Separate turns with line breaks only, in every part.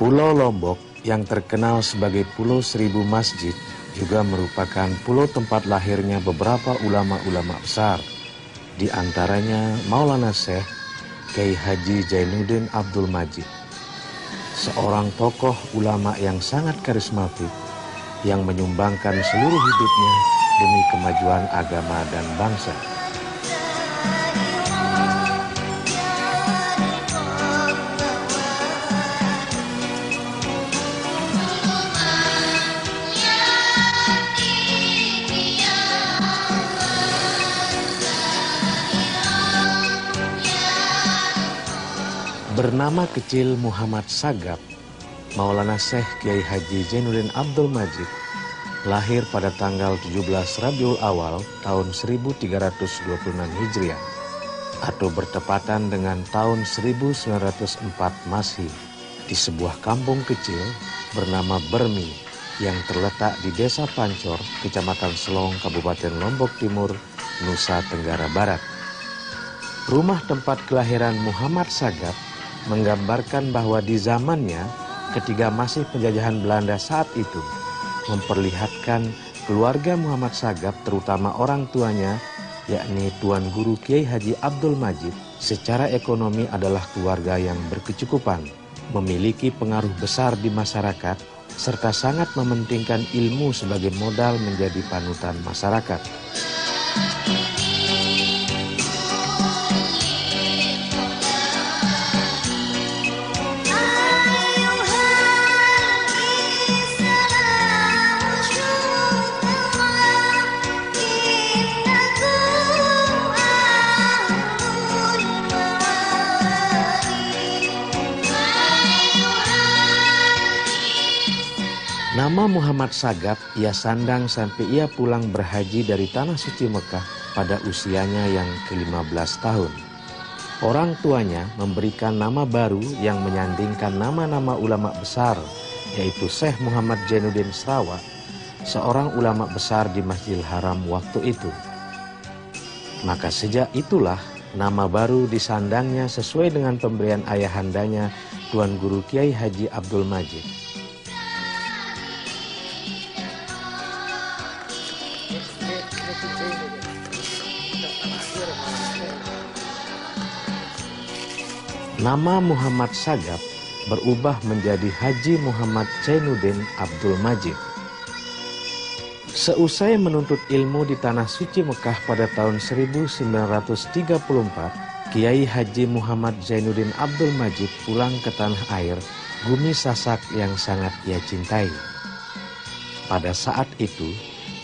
Pulau Lombok yang terkenal sebagai Pulau Seribu Masjid juga merupakan pulau tempat lahirnya beberapa ulama-ulama besar. Di antaranya Maulana Syekh Kiai Haji Zainuddin Abdul Majid, seorang tokoh ulama yang sangat karismatik yang menyumbangkan seluruh hidupnya demi kemajuan agama dan bangsa. Bernama kecil Muhammad Sagap, Maulana Syekh Kiai Haji Zainuddin Abdul Majid lahir pada tanggal 17 Rabiul Awal tahun 1326 Hijriah atau bertepatan dengan tahun 1904 Masehi di sebuah kampung kecil bernama Bermi yang terletak di Desa Pancor, Kecamatan Selong, Kabupaten Lombok Timur, Nusa Tenggara Barat. Rumah tempat kelahiran Muhammad Sagap menggambarkan bahwa di zamannya ketika masih penjajahan Belanda saat itu memperlihatkan keluarga Muhammad Sagap, terutama orang tuanya yakni Tuan Guru Kiai Haji Abdul Majid, secara ekonomi adalah keluarga yang berkecukupan, memiliki pengaruh besar di masyarakat serta sangat mementingkan ilmu sebagai modal menjadi panutan masyarakat. Nama Muhammad Sagap ia sandang sampai ia pulang berhaji dari Tanah Suci Mekah pada usianya yang ke-15 tahun. Orang tuanya memberikan nama baru yang menyandingkan nama-nama ulama besar, yaitu Syekh Muhammad Zainuddin Sarawak, seorang ulama besar di Masjidil Haram waktu itu. Maka sejak itulah nama baru disandangnya sesuai dengan pemberian ayahandanya Tuan Guru Kiai Haji Abdul Majid. Nama Muhammad Sagap berubah menjadi Haji Muhammad Zainuddin Abdul Majid. Seusai menuntut ilmu di Tanah Suci Mekah pada tahun 1934, Kiai Haji Muhammad Zainuddin Abdul Majid pulang ke tanah air, bumi Sasak yang sangat ia cintai. Pada saat itu,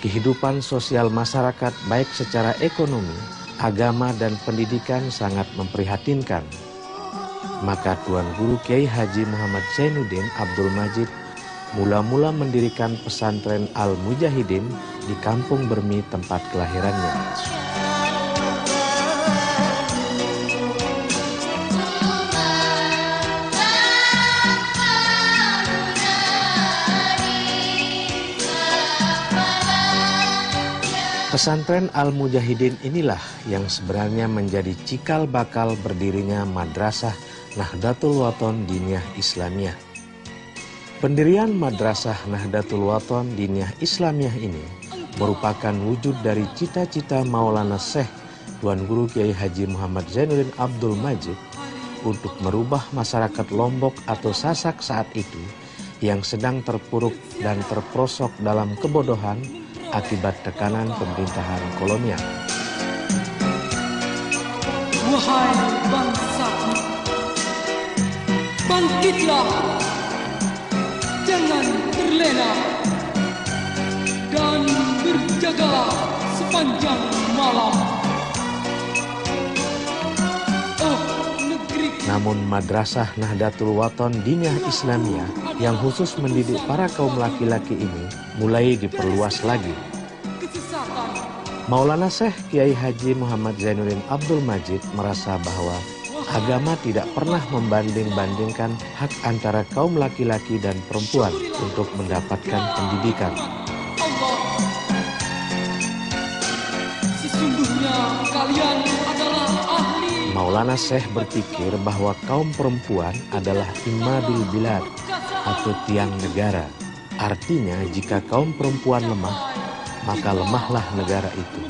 kehidupan sosial masyarakat baik secara ekonomi, agama dan pendidikan sangat memprihatinkan. Maka Tuan Guru Kiai Haji Muhammad Zainuddin Abdul Majid mula-mula mendirikan pesantren Al-Mujahidin di Kampung Bermi tempat kelahirannya. Pesantren Al-Mujahidin inilah yang sebenarnya menjadi cikal bakal berdirinya Madrasah Nahdlatul Wathon Diniyah Islamiyah. Pendirian Madrasah Nahdlatul Wathon Diniyah Islamiyah ini merupakan wujud dari cita-cita Maulana Syekh Tuan Guru Kiai Haji Muhammad Zainuddin Abdul Majid untuk merubah masyarakat Lombok atau Sasak saat itu yang sedang terpuruk dan terperosok dalam kebodohan akibat tekanan pemerintahan kolonial.
Wahai bangsa, bangkitlah, jangan terlena, dan berjagalah sepanjang malam. Oh, negeri.
Namun Madrasah Nahdlatul Wathon Diniyah Islamiyah yang khusus mendidik para kaum laki-laki ini mulai diperluas lagi. Maulana Syekh Kiai Haji Muhammad Zainuddin Abdul Majid merasa bahwa agama tidak pernah membanding-bandingkan hak antara kaum laki-laki dan perempuan untuk mendapatkan pendidikan.
Sesungguhnya kalian adalah ahli.
Maulana Syekh berpikir bahwa kaum perempuan adalah imadul bilad, atau tiang negara. Artinya jika kaum perempuan lemah, maka lemahlah negara itu.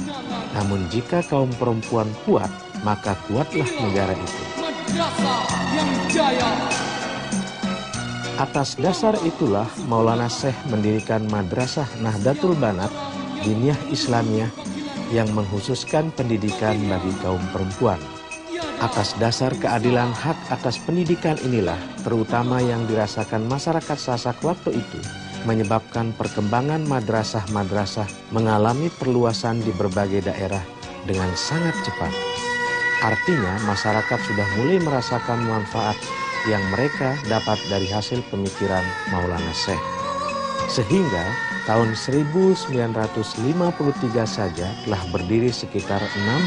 Namun jika kaum perempuan kuat, maka kuatlah negara itu.
Madrasah yang jaya.
Atas dasar itulah Maulana Syekh mendirikan Madrasah Nahdlatul Banat Diniyah Islamiyah yang mengkhususkan pendidikan bagi kaum perempuan. Atas dasar keadilan hak atas pendidikan inilah, terutama yang dirasakan masyarakat Sasak waktu itu, menyebabkan perkembangan madrasah-madrasah mengalami perluasan di berbagai daerah dengan sangat cepat. Artinya masyarakat sudah mulai merasakan manfaat yang mereka dapat dari hasil pemikiran Maulana Syekh. Sehingga tahun 1953 saja telah berdiri sekitar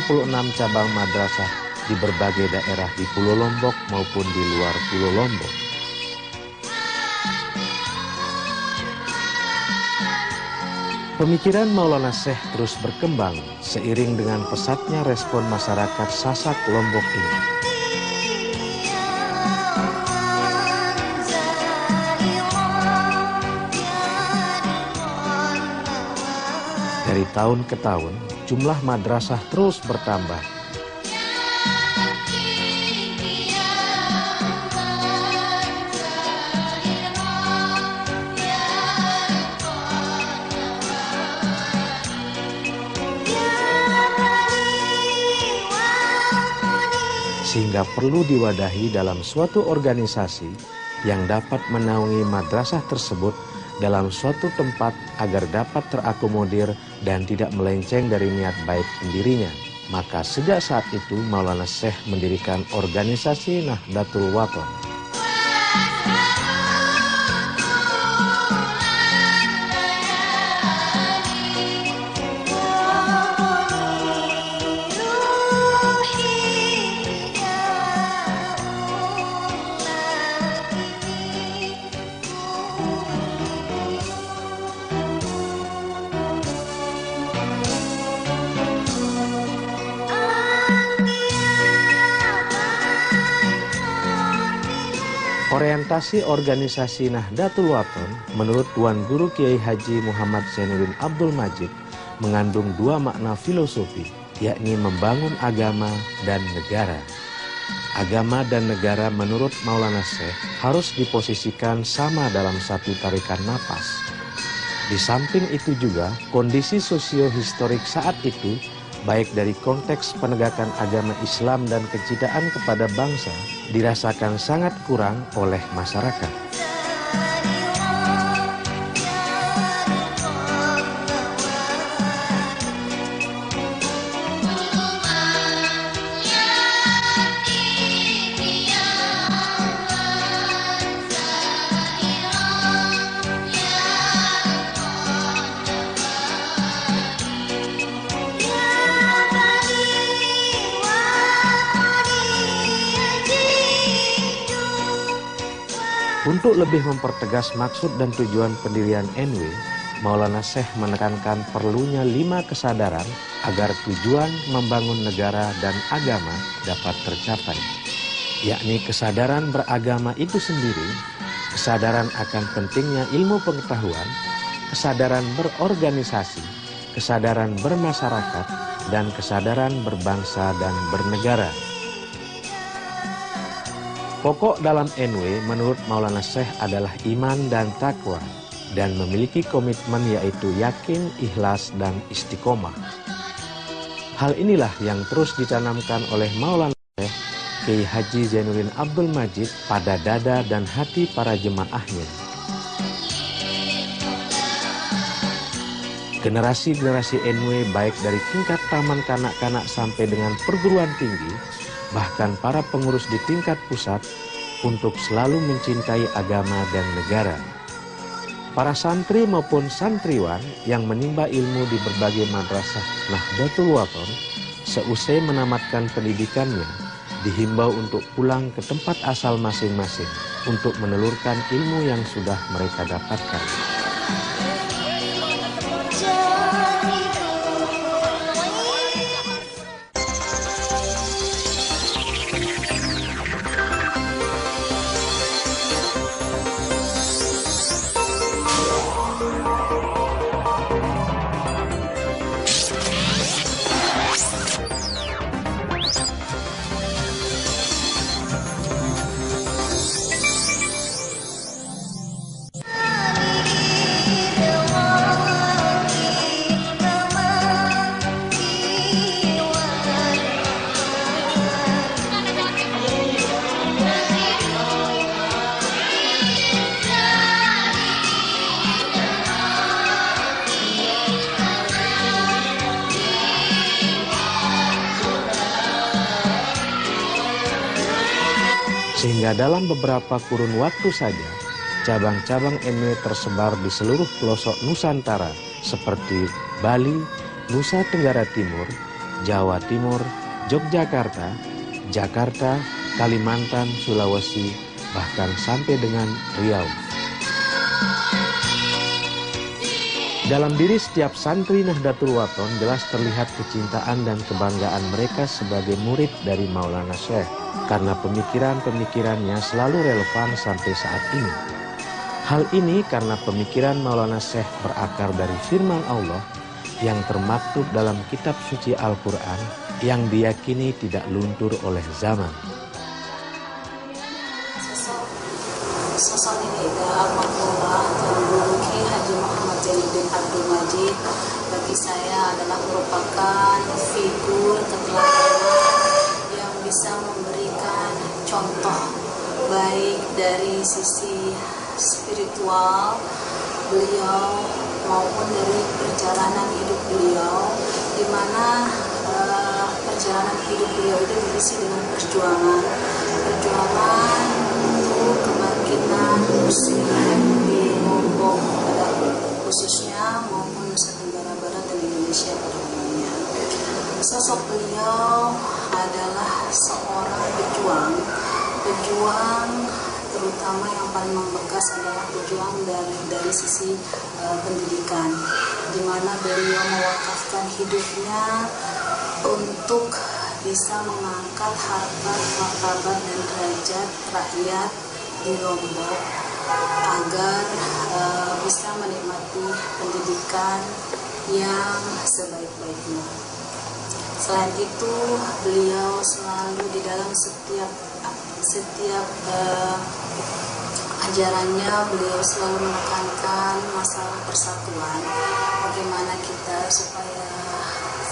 66 cabang madrasah di berbagai daerah di Pulau Lombok maupun di luar Pulau Lombok. Pemikiran Maulana Syekh terus berkembang seiring dengan pesatnya respon masyarakat Sasak Lombok ini. Dari tahun ke tahun, jumlah madrasah terus bertambah. Sehingga perlu diwadahi dalam suatu organisasi yang dapat menaungi madrasah tersebut dalam suatu tempat agar dapat terakomodir dan tidak melenceng dari niat baik pendirinya. Maka sejak saat itu Maulana Syekh mendirikan organisasi Nahdlatul Wathon. Orientasi organisasi Nahdlatul Wathon menurut Tuan Guru Kiai Haji Muhammad Zainuddin Abdul Majid mengandung dua makna filosofi, yakni membangun agama dan negara. Agama dan negara menurut Maulana Syekh harus diposisikan sama dalam satu tarikan napas. Di samping itu juga kondisi sosio-historik saat itu, baik dari konteks penegakan agama Islam dan kecintaan kepada bangsa, dirasakan sangat kurang oleh masyarakat. Untuk lebih mempertegas maksud dan tujuan pendirian NW, Maulana Syekh menekankan perlunya 5 kesadaran agar tujuan membangun negara dan agama dapat tercapai, yakni kesadaran beragama itu sendiri, kesadaran akan pentingnya ilmu pengetahuan, kesadaran berorganisasi, kesadaran bermasyarakat, dan kesadaran berbangsa dan bernegara. Pokok dalam NW menurut Maulana Syekh adalah iman dan takwa dan memiliki komitmen yaitu yakin, ikhlas, dan istiqomah. Hal inilah yang terus ditanamkan oleh Maulana Syekh Kiai Haji Zainuddin Abdul Majid pada dada dan hati para jemaahnya. Generasi-generasi NW baik dari tingkat taman kanak-kanak sampai dengan perguruan tinggi, bahkan para pengurus di tingkat pusat untuk selalu mencintai agama dan negara. Para santri maupun santriwan yang menimba ilmu di berbagai madrasah Nahdlatul Wathon seusai menamatkan pendidikannya dihimbau untuk pulang ke tempat asal masing-masing untuk menelurkan ilmu yang sudah mereka dapatkan. sehingga dalam beberapa kurun waktu saja cabang-cabang MW tersebar di seluruh pelosok Nusantara seperti Bali, Nusa Tenggara Timur, Jawa Timur, Yogyakarta, Jakarta, Kalimantan, Sulawesi, bahkan sampai dengan Riau. Dalam diri setiap santri Nahdlatul Wathon jelas terlihat kecintaan dan kebanggaan mereka sebagai murid dari Maulana Syekh, karena pemikiran-pemikirannya selalu relevan sampai saat ini. Hal ini karena pemikiran Maulana Syekh berakar dari firman Allah yang termaktub dalam kitab suci Al-Quran yang diyakini tidak luntur oleh zaman.
Sosok Ida Al-Maktubah Tuan Guru Kiai Haji Muhammad Zainuddin Abdul Majid bagi saya adalah merupakan figur keteladanan yang bisa memberikan contoh baik dari sisi spiritual beliau maupun dari perjalanan hidup beliau, di mana perjalanan hidup beliau itu diisi dengan perjuangan untuk kebangkitan Muslim di Lombok pada khususnya maupun Nusa Tenggara Barat dan Indonesia pada umumnya. Sosok beliau adalah seorang pejuang terutama yang paling membekas adalah pejuang dari sisi pendidikan, di mana beliau mewakafkan hidupnya untuk bisa mengangkat harkat, martabat dan derajat rakyat di Lombok agar bisa menikmati pendidikan yang sebaik-baiknya. Selain itu, beliau selalu di dalam setiap ajarannya beliau selalu menekankan masalah persatuan, bagaimana kita supaya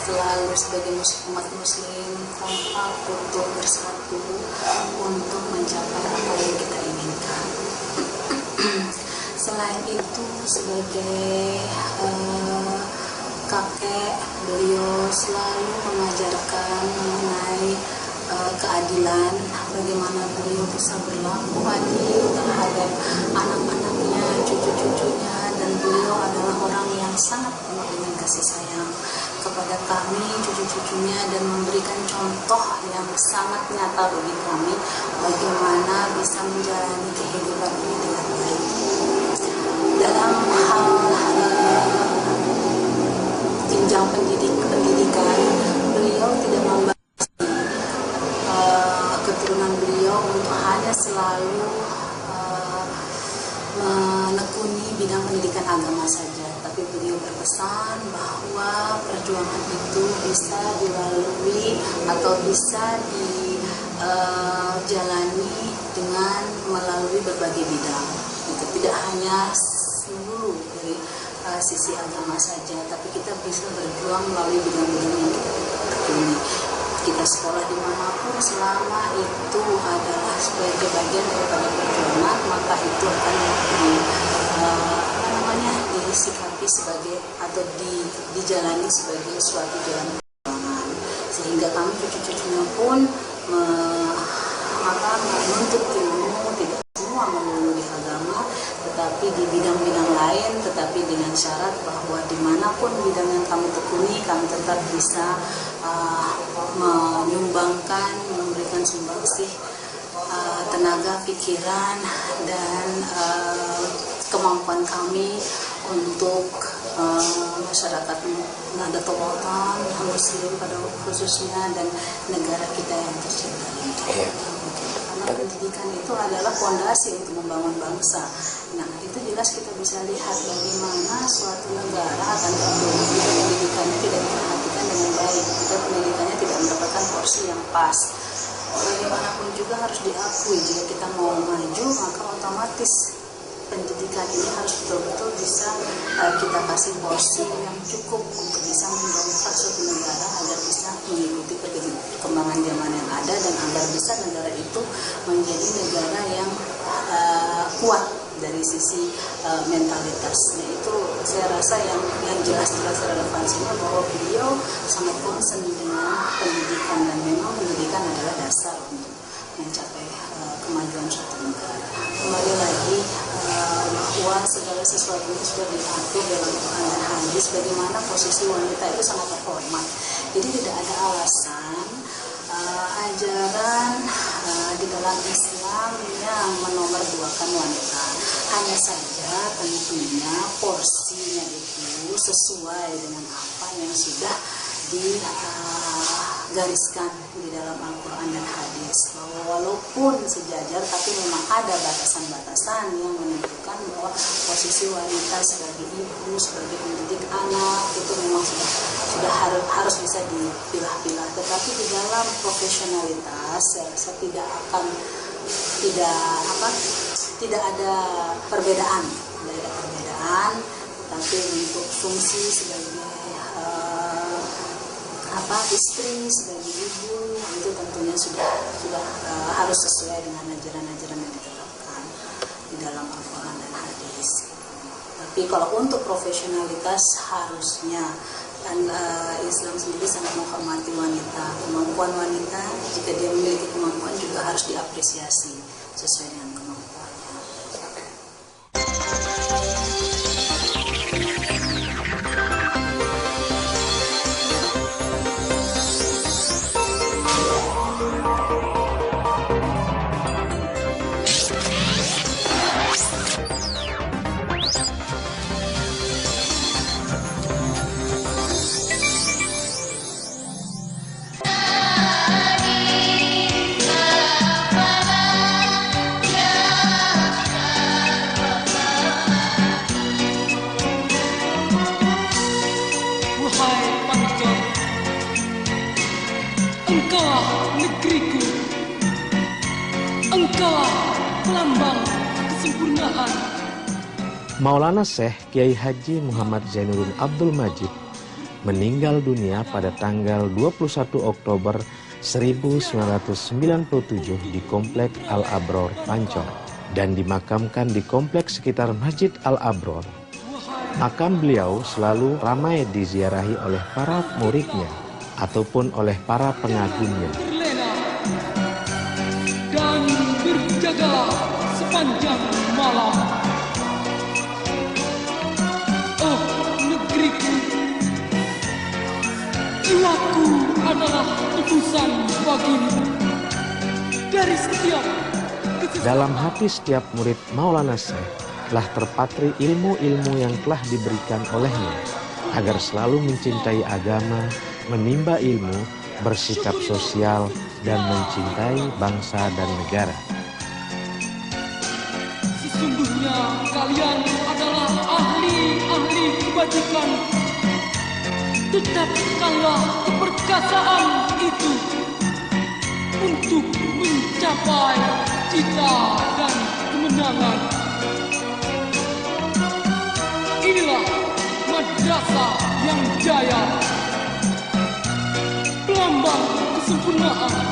selalu sebagai umat muslim kompak untuk bersatu untuk mencapai apa yang kita inginkan. Selain itu, sebagai kakek, beliau selalu mengajarkan mengenai keadilan, bagaimana beliau bisa berlaku adil terhadap anak-anaknya, cucu-cucunya, dan beliau adalah orang yang sangat penuh dengan kasih sayang kepada kami, cucu-cucunya, dan memberikan contoh yang sangat nyata bagi kami bagaimana bisa menjalani kehidupan ini dengan baik. Dalam hal jenjang pendidikan, beliau tidak membatasi keturunan beliau untuk hanya selalu menekuni bidang pendidikan agama saja, tapi beliau berpesan bahwa perjuangan itu bisa dilalui atau bisa dijalani dengan melalui berbagai bidang. Itu tidak hanya seluruh dari sisi agama saja, tapi kita bisa berjuang melalui bidang-bidang yang kita tekuni. Kita sekolah dimanapun, selama itu adalah sebagai bagian daripada perjuangan, maka itu akan disikapi sebagai atau dijalani sebagai suatu jalan perjuangan, sehingga kami cucu-cucunya pun menuntut ilmu, tidak semua melulu di agama, tetapi di bidang-bidang lain, tetapi dengan syarat bahwa dimanapun bidang yang kami tekuni, kami tetap bisa menyumbangkan, memberikan sumbangsih tenaga, pikiran, dan kemampuan kami untuk masyarakat Nahdlatul Wathon, Muslim pada khususnya, dan negara kita yang tercinta. Karena pendidikan itu adalah fondasi untuk membangun bangsa. Nah, itu jelas kita bisa lihat bagaimana suatu negara akan tumbuh jika pendidikannya tidak diperhatikan dengan baik, jika pendidikannya tidak mendapatkan porsi yang pas. Bagaimanapun juga harus diakui, jika kita mau maju, maka otomatis pendidikan ini harus betul-betul bisa kita kasih porsi yang cukup untuk bisa mendongkrak suatu negara agar bisa mengikuti perkembangan zaman yang ada, dan agar bisa negara itu menjadi negara yang kuat dari sisi mentalitasnya. Itu saya rasa yang jelas-jelas relevansinya, bahwa beliau sangat concern dengan pendidikan, dan memang pendidikan adalah dasar untuk mencapai kemajuan suatu negara. Kembali lagi bahwa segala sesuatu itu sudah diatur dalam Quran dan hadis bagaimana posisi wanita itu sangat terhormat. Jadi tidak ada alasan ajaran di dalam Islam yang menomorduakan wanita. Hanya saja tentunya porsinya itu sesuai dengan apa yang sudah digariskan di dalam Al-Quran dan hadis. Bahwa walaupun sejajar tapi memang ada batasan-batasan yang menentukan bahwa posisi wanita sebagai ibu, sebagai pendidik anak itu memang sudah harus bisa dipilah-pilah. Tetapi di dalam profesionalitas saya tidak ada perbedaan, tapi untuk fungsi sebagai istri, sebagai ibu itu tentunya sudah harus sesuai dengan ajaran-ajaran yang ditetapkan di dalam Al-Quran dan hadis. Tapi kalau untuk profesionalitas harusnya Islam sendiri sangat menghormati wanita. Kemampuan wanita jika dia memiliki kemampuan juga harus diapresiasi sesuai dengan kemampuannya.
Engkaulah negeriku, engkaulah pelambang kesempurnaan.
Maulana Syekh Kiai Haji Muhammad Zainuddin Abdul Majid meninggal dunia pada tanggal 21 Oktober 1997 di Komplek Al-Abror, Pancong, dan dimakamkan di kompleks sekitar Masjid Al-Abror. Makam beliau selalu ramai diziarahi oleh para muridnya ataupun oleh para pengagumnya.
Berlena dan berjagalah sepanjang malam. Oh negeriku, jiwaku adalah tebusan bagimu. Dari setiap
Dalam hati setiap murid Maulana Syekh telah terpatri ilmu-ilmu yang telah diberikan olehnya agar selalu mencintai agama, menimba ilmu, bersikap sosial, dan mencintai bangsa dan negara.
Sesungguhnya kalian adalah ahli-ahli kebajikan. Tetapkanlah keperkasaan itu untuk mencapai cita dan kemenangan. Inilah madrasah yang jaya, pelambang kesempurnaan.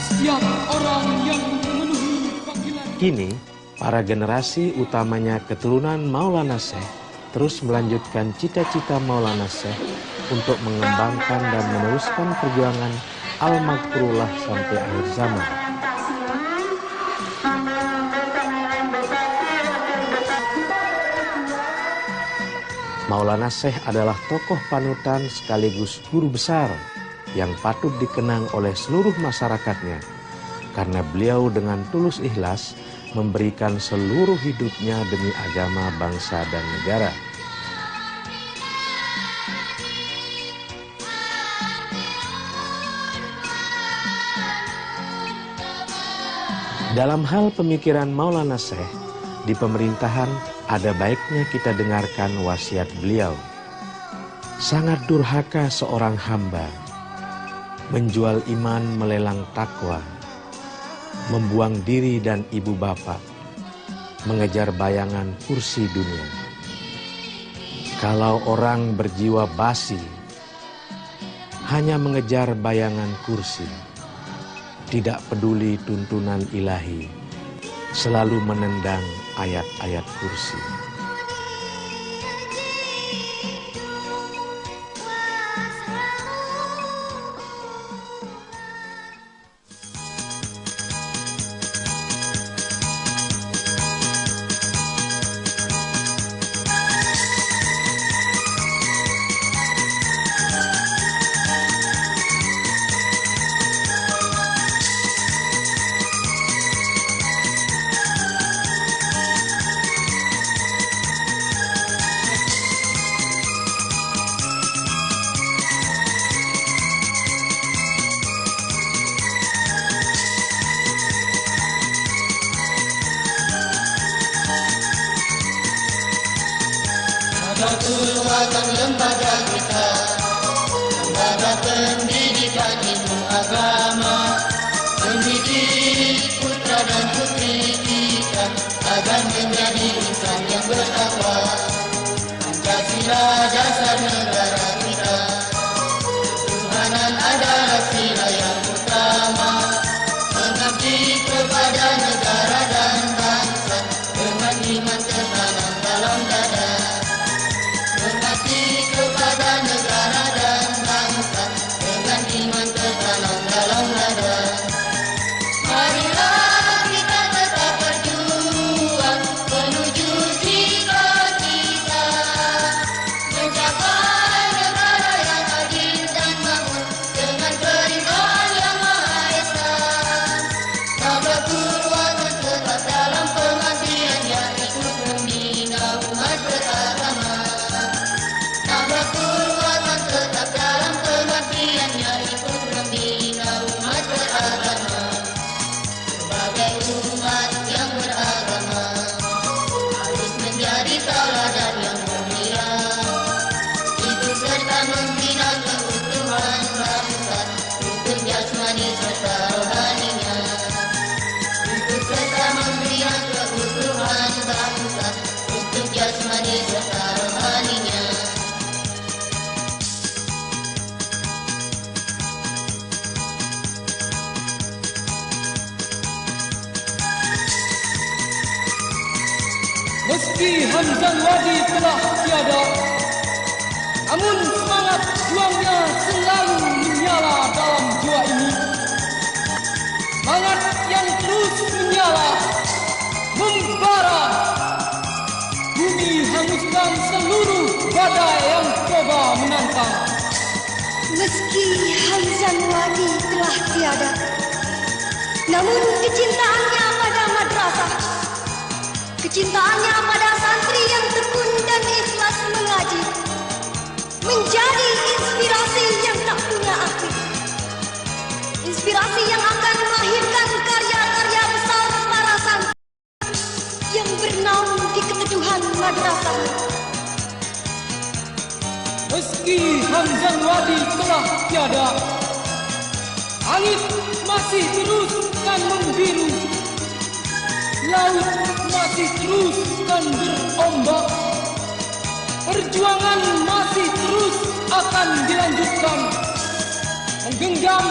Setiap orang yang memenuhi panggilan.
Kini, para generasi utamanya keturunan Maulana Syekh terus melanjutkan cita-cita Maulana Syekh untuk mengembangkan dan meneruskan perjuangan Al-Maghfurullah sampai akhir zaman. Maulana Syekh adalah tokoh panutan sekaligus guru besar yang patut dikenang oleh seluruh masyarakatnya karena beliau dengan tulus ikhlas memberikan seluruh hidupnya demi agama, bangsa, dan negara. Dalam hal pemikiran Maulana Syekh, di pemerintahan ada baiknya kita dengarkan wasiat beliau. Sangat durhaka seorang hamba, menjual iman melelang takwa, membuang diri dan ibu bapak, mengejar bayangan kursi dunia. Kalau orang berjiwa basi, hanya mengejar bayangan kursi, tidak peduli tuntunan ilahi, selalu menendang ayat-ayat kursi.
Nahdlatul Ulama lembaga kita, lembaga pendidikan ilmu agama, mendidik putra dan putri kita agar menjadi insan yang bertakwa. Pancasila dasar negara kita, ketuhanan adalah sila yang utama, mengabdi kepada negara dan bangsa dengan iman tertanam dalam dada. Mengabdi kepada negara dan bangsa dengan iman tertanam dalam dada. Marilah kita tetap berjuang menuju cita-cita, mencapai negara yang adil dan makmur dengan keridhaan yang Maha Esa. Nahdlatul Ulama tetap dalam pengabdiannya, ikut membina umat beragama. Nahdlatul Ulama tetap dalam pengabdiannya, ikut membina umat beragama. Sebagai umat yang beragama, harus menjadi tauladan yang mulia, hidup serta membina keutuhan bangsa, rukun jasmani serta rohaninya. Hidup serta membina keutuhan bangsa, rukun jasmani serta rohaninya.
Meski Hamzan Wadi telah tiada, namun semangat juangnya selalu menyala dalam jiwa ini. Semangat yang terus menyala, membara, bumi hanguskan seluruh badai yang coba menantang.
Meski Hamzan Wadi telah tiada, namun kecintaannya pada madrasah, kecintaannya pada santri yang tekun dan ikhlas mengaji, menjadi inspirasi yang tak punya akhir. Inspirasi yang akan melahirkan karya-karya besar para santri yang bernaung di keteduhan madrasah.
Meski Hamzan Wadi telah tiada, langit masih terus kan membiru, laut masih terus kan berombak, perjuangan masih terus akan dilanjutkan, menggenggam